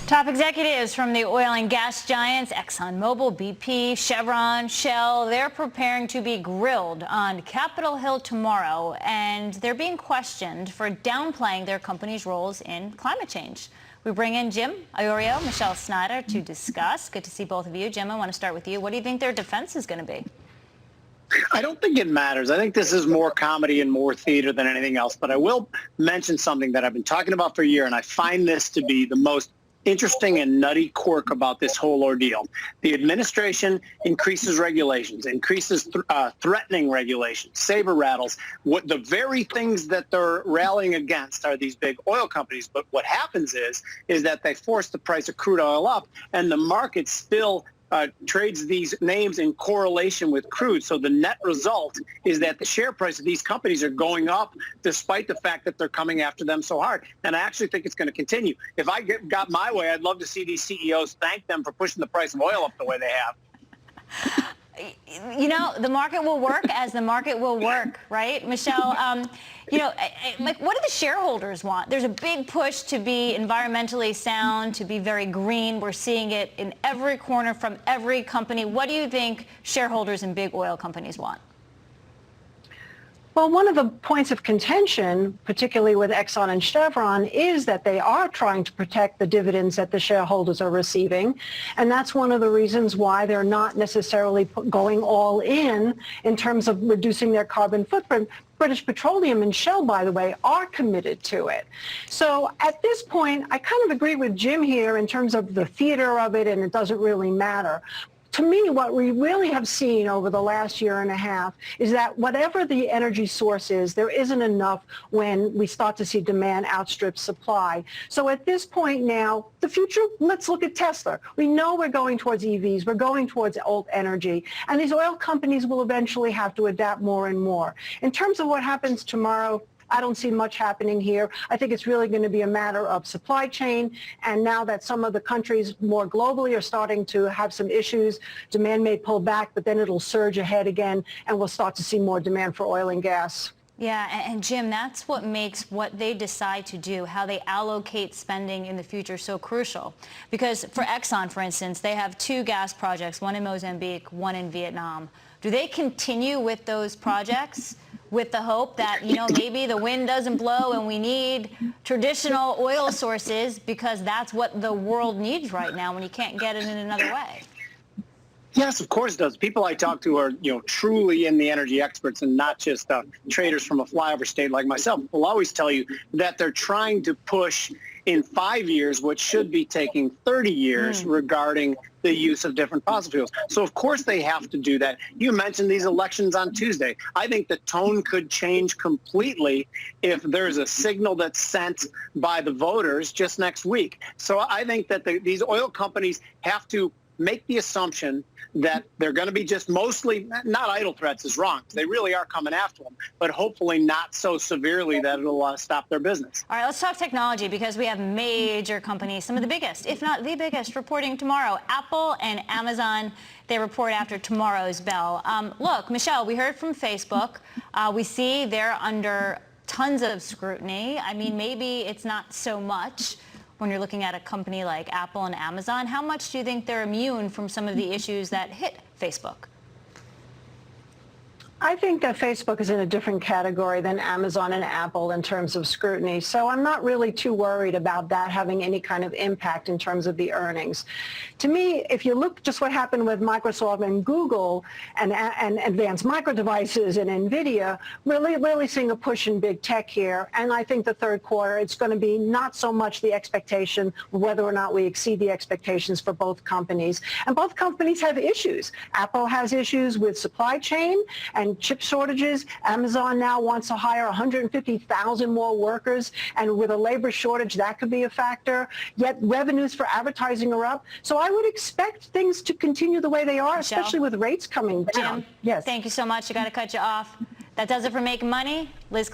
Top executives from the oil and gas giants ExxonMobil, BP, Chevron, Shell, they're preparing to be grilled on Capitol Hill tomorrow, and they're being questioned for downplaying their company's roles in climate change. We bring in Jim Iorio, Michelle Snyder to discuss. Good to see both of you. Jim, I want to start with you. What do you think their defense is going to be? I don't think it matters. I think this is more comedy and more theater than anything else. But I will mention something that I've been talking about for a year, and I find this to be the most interesting and nutty quirk about this whole ordeal. The administration increases regulations, increases threatening regulations, saber rattles. The very things that they're rallying against are these big oil companies. But what happens is that they force the price of crude oil up, and the market still trades these names in correlation with crude. So the net result is that the share price of these companies are going up despite the fact that they're coming after them so hard. And I actually think it's going to continue. If I got my way, I'd love to see these CEOs thank them for pushing the price of oil up the way they have. You know, the market will work as the market will work, right? Michelle, what do the shareholders want? There's a big push to be environmentally sound, to be very green. We're seeing it in every corner from every company. What do you think shareholders in big oil companies want? Well, one of the points of contention, particularly with Exxon and Chevron, is that they are trying to protect the dividends that the shareholders are receiving. And that's one of the reasons why they're not necessarily going all in terms of reducing their carbon footprint. British Petroleum and Shell, by the way, are committed to it. So at this point, I kind of agree with Jim here in terms of the theater of it, and it doesn't really matter. To me, what we really have seen over the last year and a half is that whatever the energy source is, there isn't enough when we start to see demand outstrip supply. So at this point now, the future, let's look at Tesla. We know we're going towards EVs. We're going towards old energy. And these oil companies will eventually have to adapt more and more. In terms of what happens tomorrow, I don't see much happening here. I think it's really going to be a matter of supply chain. And now that some of the countries more globally are starting to have some issues, demand may pull back, but then it'll surge ahead again, and we'll start to see more demand for oil and gas. Yeah, and Jim, that's what makes what they decide to do, how they allocate spending in the future, so crucial. Because for Exxon, for instance, they have two gas projects, one in Mozambique, one in Vietnam. Do they continue with those projects with the hope that, maybe the wind doesn't blow and we need traditional oil sources because that's what the world needs right now when you can't get it in another way? Yes, of course it does. People I talk to are, truly in the energy experts and not just traders from a flyover state like myself. Will always tell you that they're trying to push in 5 years what should be taking 30 years regarding the use of different fossil fuels. So, of course, they have to do that. You mentioned these elections on Tuesday. I think the tone could change completely if there's a signal that's sent by the voters just next week. So I think that these oil companies have to make the assumption that they're going to be just mostly, not idle threats is wrong, they really are coming after them, but hopefully not so severely that it'll stop their business. All right, let's talk technology, because we have major companies, some of the biggest, if not the biggest, reporting tomorrow. Apple and Amazon, they report after tomorrow's bell. Look, Michelle, we heard from Facebook. We see they're under tons of scrutiny. I mean, maybe it's not so much when you're looking at a company like Apple and Amazon. How much do you think they're immune from some of the issues that hit Facebook? I think that Facebook is in a different category than Amazon and Apple in terms of scrutiny. So I'm not really too worried about that having any kind of impact in terms of the earnings. To me, if you look just what happened with Microsoft and Google and Advanced Micro Devices and NVIDIA, really seeing a push in big tech here. And I think the third quarter, it's going to be not so much the expectation whether or not we exceed the expectations for both companies. And both companies have issues. Apple has issues with supply chain and chip shortages. Amazon now wants to hire 150,000 more workers, and with a labor shortage, that could be a factor. Yet revenues for advertising are up. So I would expect things to continue the way they are, Michelle, especially with rates coming down. Jim, yes. Thank you so much. I got to cut you off. That does it for Making Money. Liz.